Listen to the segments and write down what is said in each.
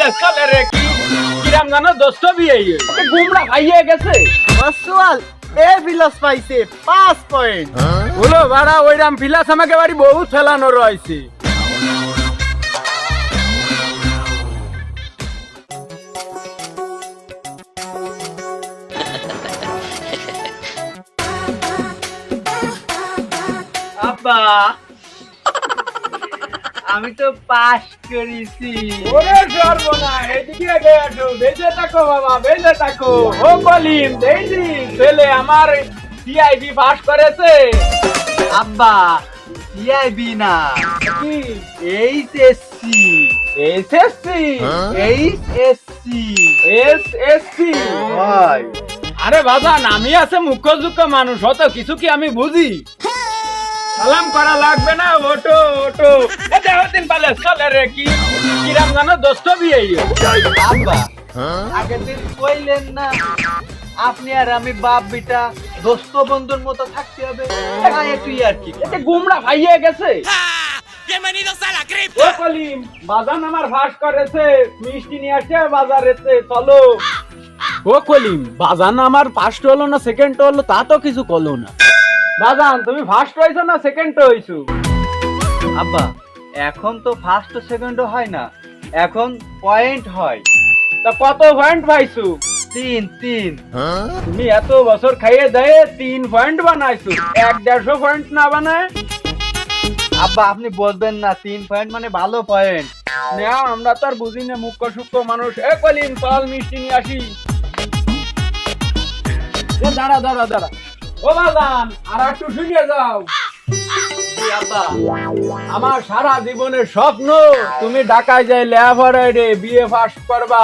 পালে চলে রে কি কিরাম জানো দোস্ত বিয়ে গুমরা ভাইয়ে গেছে মাসওয়াল এ বিলাস পাইছে 5 পয়েন্ট। বলো বাড়া ওইরাম বিলাস আমাকে বাড়ি বহুত ফেলানো রয়েছে। আব্বা আমি তো পাস করেছি। ওরে সর্বনা এদিকে আগে আসো বেঁচে থাকো বাবা বেঁচে থাকো। ও কলিম দেখি ছেলে আমার টিআইবি পাস করেছে। আব্বা টিআইবি না কি এইচএসসি এসএসসি এইচএসসি এসএসসি ভাই। আরে বাবা নামি আছে মুখ্য যুক্ত মানুষ অত কিছু কি আমি বুঝি। সালাম করা লাগবে না ওটো ওটো এটা হতেন পালে চলে রে কি কিরাম জানো দোস্ত বিয়ে আব্বা আগের দিন কইলেন না আপনি আর আমি বাপ বেটা দোস্ত বন্ধুর মতো থাকতে হবে। তুই আর কি এটা গুমরা ভাইয়ে গেছে। Bienvenidos a la O cripta. Kalim বাজান আমার ফাঁস করেছে মিষ্টি নিয়ে আসছে বাজারেতে চলো। ও কলিম বাজান আমার ফার্স্ট হলো না সেকেন্ড হলো তা তো কিছু করলো না। বাজান তুমি ফার্স্ট হইছো না সেকেন্ড হইছো? আব্বা এখন তো ফার্স্ট সেকেন্ড হয় না, এখন পয়েন্ট হয়। তা কত পয়েন্ট পাইছো? 3 তুমি এত বছর খাইয়ে দেয় 3 পয়েন্ট বানাইছো 150 পয়েন্ট না বানায়? আব্বা আপনি বলবেন না 3 পয়েন্ট মানে ভালো পয়েন্ট। না আমরা তো আর বুঝি না মুখ্য সূক্ষ্ম মানুষ। এ কলিম চল মিষ্টি নিয়ে আসি। এ দাঁড়া দাঁড়া দাঁড়া ও বাজান আর একটু শুনিয়ে যাও। জি আব্বা। আমার সারা জীবনের স্বপ্ন তুমি ঢাকায় যাই লেখাপড়ায় বিএ পাস করবা।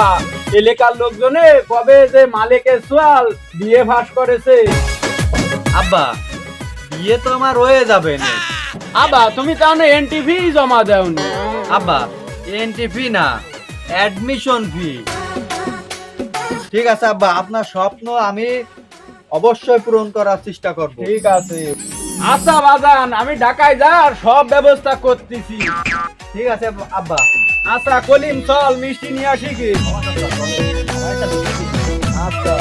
এলাকার লোকজনে কবে যে মালিকের সোয়াল বিএ পাস করেছে। আব্বা বিয়ে তো আমার হয়ে যাবে না। আবা তুমি তাহলে এনটিভি জমা দাওনি? আব্বা এন্ট্রি ফি না অ্যাডমিশন ফি। ঠিক আছে আব্বা আপনার স্বপ্ন আমি অবশ্যই পূরণ করার চেষ্টা করব। ঠিক আছে আচ্ছা বাজান আমি ঢাকায় যাওয়ার সব ব্যবস্থা করতেছি। ঠিক আছে আব্বা। আচ্ছা কলিম চল মিষ্টি নিয়ে আসি কি। আচ্ছা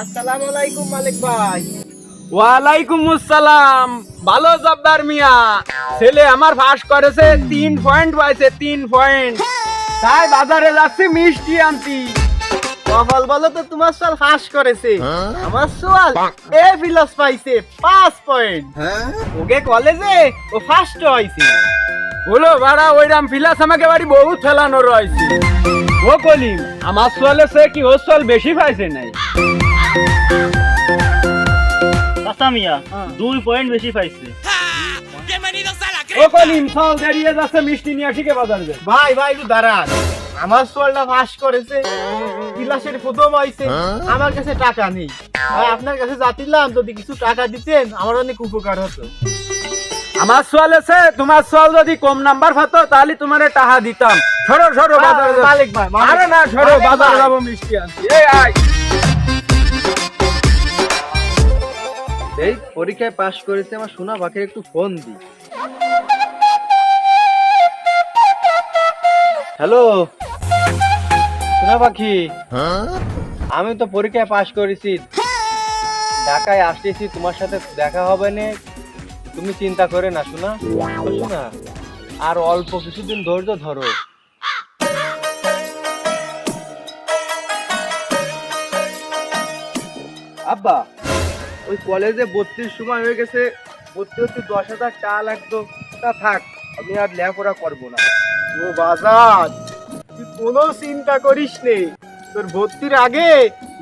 আসসালামু আলাইকুম মালিক ভাই। ওয়ালাইকুম আসসালাম। ভালো জব্বার মিয়া ছেলে আমার পাস করেছে 3 পয়েন্ট পাইছে 3 পয়েন্ট তাই বাজারে যাচ্ছি মিষ্টি আনতি। কপাল বলো তো তোমার সাল ফাঁস করেছে, আমার সোয়াল এ প্লাস পাইছে 5 পয়েন্ট। ওকে কলেজে ও ফার্স্ট হইছে। বলো বাড়া ওইরাম ফিলাস আমাকে বাড়ি বহুত ফেলানো রয়েছে। ও কলিম আমার সোয়ালে সে কি ওর সোয়াল বেশি পাইছে নাই? চাচা মিয়া 2 পয়েন্ট বেশি পাইছে। Bienvenidos a la O cripta. Kalim চল দাঁড়িয়ে যাচ্ছে মিষ্টি নিয়ে আসি কে বাজারে যাই। ভাই ভাই একটু দাঁড়ান, আমার সোয়ালটা ফাঁস করেছে ক্লাসের প্রথম হইছে, আমার কাছে টাকা নেই। ভাই আপনার কাছে যাচ্ছিলাম যদি কিছু টাকা দিতেন আমার অনেক উপকার হতো। আমার সোয়াল আছে তোমার সোয়াল যদি কম নাম্বার পাতো তাহলে তোমার টাকা দিতাম। সরো সরো বাজারে যাবো। মালিক ভাই, মালিক আরে না সরো মালিক বাজারে ভাই। যাবো মিষ্টি আনতে। এই আয় এই পরীক্ষায় পাশ করেছে আমার সোনা পাখির একটু ফোন দি। হ্যালো সোনা পাখি, আমি তো পরীক্ষায় পাশ করেছি, ঢাকায় আসতেছি, তোমার সাথে দেখা হবে না, তুমি চিন্তা করে না শোনা। শোনা আর অল্প কিছুদিন ধৈর্য ধরো। আব্বা ওই কলেজে ভর্তির সময় হয়ে গেছে, ভর্তি হচ্ছে 10,000 টাকা লাগতো, তা থাক আমি আর লেখাপড়া করবো না। ও বাজার তুই কোনো চিন্তা করিস নে, তোর ভর্তির আগে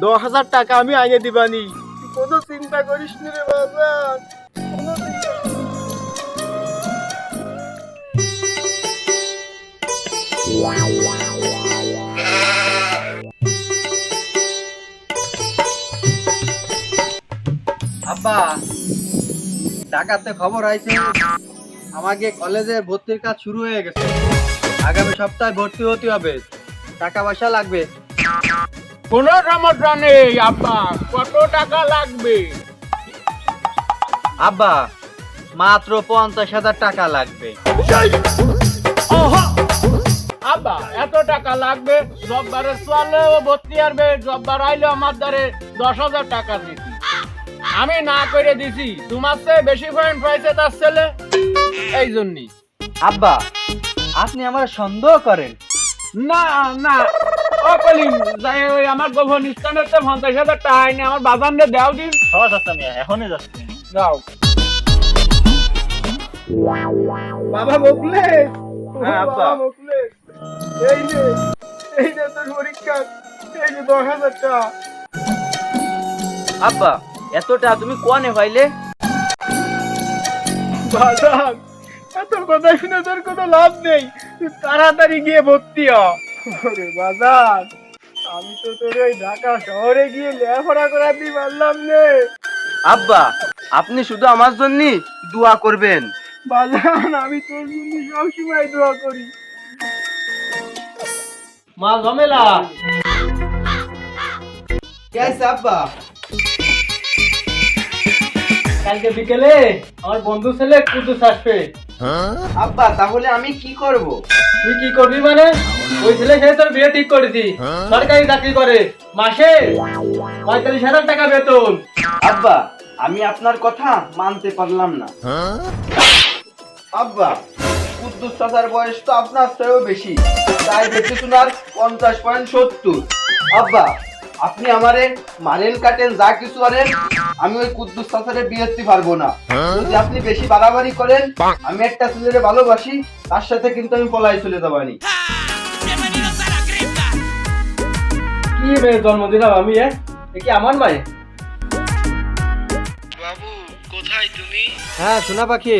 10,000 টাকা আমি আইনে দিবানি, তুই কোনো চিন্তা করিস নে রে বাজার, কোনো চিন্তা। আব্বা ঢাকাতে খবর আইছে আমাকে কলেজে ভর্তির কাজ শুরু হয়ে গেছে, আগামী সপ্তাহে ভর্তি হতে হবে, টাকা পয়সা লাগবে। কোনো সমস্যা নেই আব্বা, কত টাকা লাগবে? আব্বা মাত্র 50,000 টাকা লাগবে। আব্বা এত টাকা লাগবে? জব্বারের চলে ও ভর্তি আসবে, জব্বার আইলে আমার দ্বারে 10,000 টাকা দিছি, আমি না করে দিছি। তোমার চেয়ে বেশি পয়েন্ট পাইছে তার ছেলে, এই জন্যই। আব্বা আপনি আমার সন্দেহ করেন? না না ও কলিম, যাই ওই আমার গোপন স্থানের 50,000 টাকা আইনি আমার বাজারে দেও দিন। হ্যাঁ চাচা মিয়া, এখনই যাচ্ছি। যাও। বাবা বকলে? হ্যাঁ, আব্বা। বকলে এই যে তোর পরীক্ষা, এই যে 10,000 টাকা। আব্বা এতটা তুমি কোনে পাইলে? বাজান এত কথা শুনে তোর কোনো লাভ নেই, তুই তাড়াতাড়ি গিয়ে ভর্তি হ। ওরে বাজার, আমি তো তোর ওই ঢাকা শহরে গিয়ে লেখাপড়া করাতে পারলাম নে। আব্বা আপনি শুধু আমার জন্য দোয়া করবেন। বাজান আমি তোর জন্য সবসময় দোয়া করি। মা ঝামেলা কে আছে আব্বা? কালকে বিকেলে আমার বন্ধু ছেলে কুদ্দুস আসবে। আব্বা তাহলে আমি কি করব? তুই কি করবি মানে? ওই ছেলে সে তোর বিয়ে ঠিক করেছি, সরকারি চাকরি করে, মাসে 45,000 টাকা বেতন। আব্বা আমি আপনার কথা মানতে পারলাম না। আব্বা কুদ্দুস চাচার বয়স তো আপনার চেয়েও বেশি, তাই দেখে শোনার 50.70। আব্বা আপনি আমারে মারেন কাটেন যা কিছু করেন, আমি ওই কুদ্দুস চাচারে বিয়ে দিতে পারবো না। যদি আপনি বেশি বাড়াবাড়ি করেন, আমি একটা ছেলেরে ভালোবাসি, তার সাথে কিন্তু আমি পলাই চলে যাবানি। Bienvenidos a la cripta. কি মেয়ের জন্ম দিলাম আমি? কি আমার মায়ে? বাবু কোথায় তুমি? হ্যাঁ সোনা পাখি,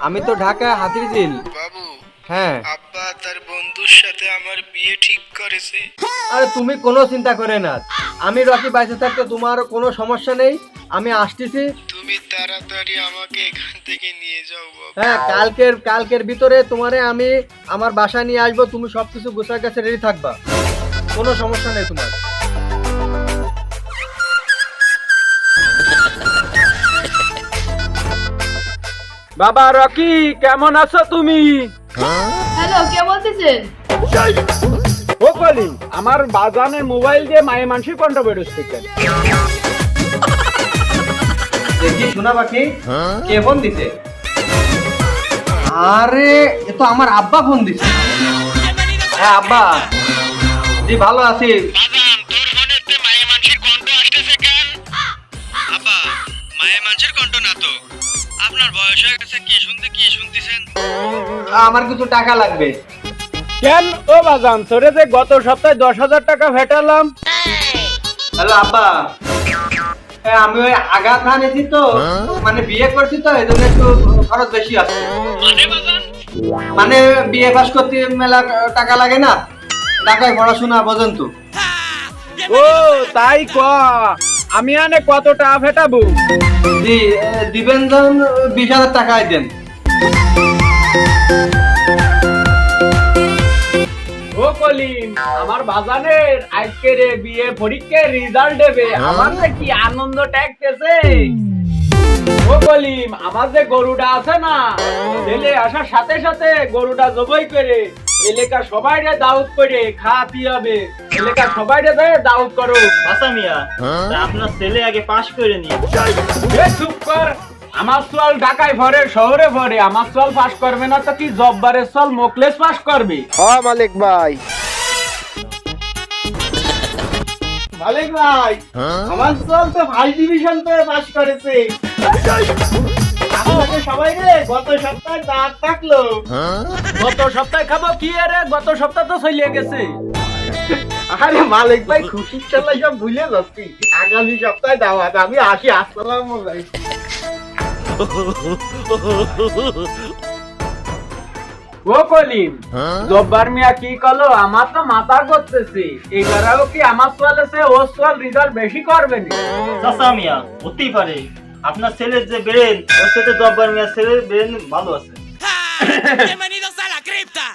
আমি তো ঢাকা হাতিরঝিল। বাবু হ্যাঁ আব্বা তার বন্ধুর সাথে আমার বিয়ে ঠিক করেছে। আরে তুমি কোনো চিন্তা করে না, আমি রকি বাইসে থাকতে তোমার কোনো সমস্যা নেই, আমি আসতেছি। তুমি তাড়াতাড়ি আমাকে এখান থেকে নিয়ে যাও বাবু। হ্যাঁ কালকের ভিতরে তোমারে আমি আমার বাসায় নিয়ে আসবো, তুমি সবকিছু গোছার কাছে রেডি থাকবা, কোনো সমস্যা নেই তোমার। বাবা রকি, কেমন আছো তুমি? হ্যালো, কে বলতেছেন? ও কলিম, আমার বাজানের মোবাইল দিয়ে মায়ে মানসিক কন্ঠ বেরোচ্ছে কেন? দেখি শোনা পাখি, কে ফোন দিছে? আরে এ তো আমার আব্বা ফোন দিছে। Bienvenidos a হ্যাঁ আব্বা, জি ভালো আছি। বাজান তোর ফোনেতে মায়ে মানুষের কণ্ঠ আসতেছে কেন? আব্বা মায়ে মানুষের কণ্ঠ না তো, আপনার বয়স হয়ে গেছে, কি শুনতেছেন? আমার কিছু টাকা লাগবে। কেন ও বাজান, তোরে যে গত সপ্তাহে 10,000 টাকা ভেটালাম। হ্যালো আব্বা, হ্যাঁ আমি ওই আঘাত আনেছি তো, মানে বিয়ে করছি তো এই জন্য একটু খরচ বেশি আছে। মানে বিয়ে পাস করতে মেলা টাকা লাগে না, টাকায় পড়াশোনা বোঝেন তো। ও তাই ক, আমি আনে কত টাকা ভেটাবো? জি দিবেন যখন 20,000 টাকায় দেন। ও কলিম, আমার বাজানের আজকের বিয়ে পরীক্ষার রেজাল্ট দেবে, আমার যে কি আনন্দ ঠেকতেছে। ও কলিম, আমার যে গরুটা আছে না, ছেলে আসার সাথে সাথে গরুটা জবাই করে এলাকা সবাইরে দাউদ করে খাওয়াতে হবে, এলাকা সবাইরে দাউদ করো। চাচা মিয়া, তা আপনার ছেলে আগে পাশ করে নিয়ে। এ চুপ কর, আমার সোয়াল ঢাকায় ভরে, শহরে ভরে, আমার সোয়াল পাস করবে না তো কি জব্বারের সোয়াল মোকলেস পাস করবে? হ্যাঁ মালিক ভাই। মালিক ভাই, আমার সোয়াল তো ফার্স্ট ডিভিশন পেয়ে পাস করেছে। আপনাকে সবাই রে গত সপ্তাহে দাঁত থাকলো। গত সপ্তাহে খাবো কি রে, গত সপ্তাহ তো চলে গেছে। আরে মালিক ভাই খুশির চালা সব ভুলে যাচ্ছি, আগামী সপ্তাহে দাওয়াত, আমি আসি। আসসালামু আলাইকুম। ও কলিম, জব্বার মিয়া কি কলো, আমার তো মাথা করতেছে, এবারেও কি আমার সোয়াল আছে ও সোয়াল রেজাল্ট বেশি করবে না? চাচা মিয়া হতেই পারে, আপনার ছেলের যে ব্রেন, ওর সাথে জব্বার মিয়ার ছেলের ব্রেন ভালো আছে। Bienvenidos a la cripta.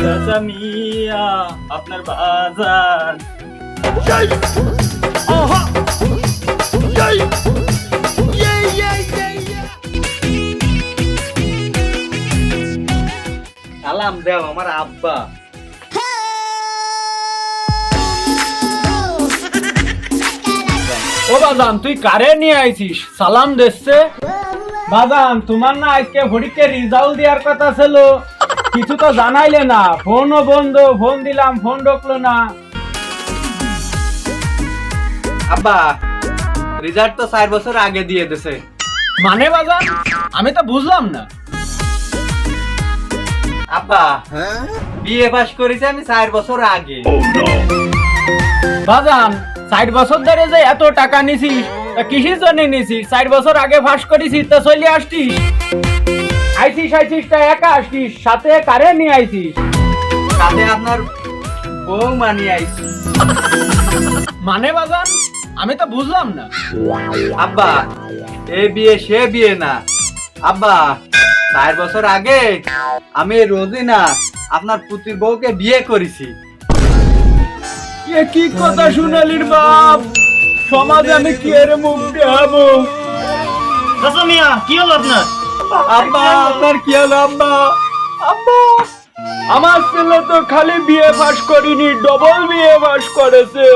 চাচা মিয়া আপনার বাজার। সালাম দেও আমার আব্বা। ও বাজান তুই কারে নিয়ে আইছিস সালাম দিচ্ছে? বাজান তোমার না আজকে পরীক্ষার রেজাল্ট দেওয়ার কথা ছিল, কিছু তো জানাইলে না, ফোনও বন্ধ, ফোন দিলাম ফোন ঢুকলো না। আব্বা রেজাল্ট তো 4 বছর আগে দিয়ে দিছে। মানে বাজান আমি তো বুঝলাম না। আব্বা বিএ পাস করেছি আমি 4 বছর আগে। বাজান 60 বছর ধরে যে এত টাকা নিছিস তা কিসের জন্য নিছিস? 60 বছর আগে পাস করেছিস তা চলে আসছিস, আইছিস তা একা আসছিস, সাথে কারে নিয়ে আইছিস? সাথে আপনার বউ মানি আইছি। মানে বাজান আমি তো বুঝলাম না। আব্বা এ বিয়ে সে বিয়ে না। আব্বা 4 বছর আগে আমি রোজিনা আপনার পুত্রীর বউকে বিয়ে করেছি। এ কি কথা শুনালির বাপ, সমাজে আমি কি এর মুখ দেখাবো? চাচা মিয়া কি হলো আপনার? আব্বা আপনার কি হলো আব্বা? আব্বা আমার ছেলে তো খালি বিয়ে পাস করিনি, ডবল বিয়ে পাস করেছে।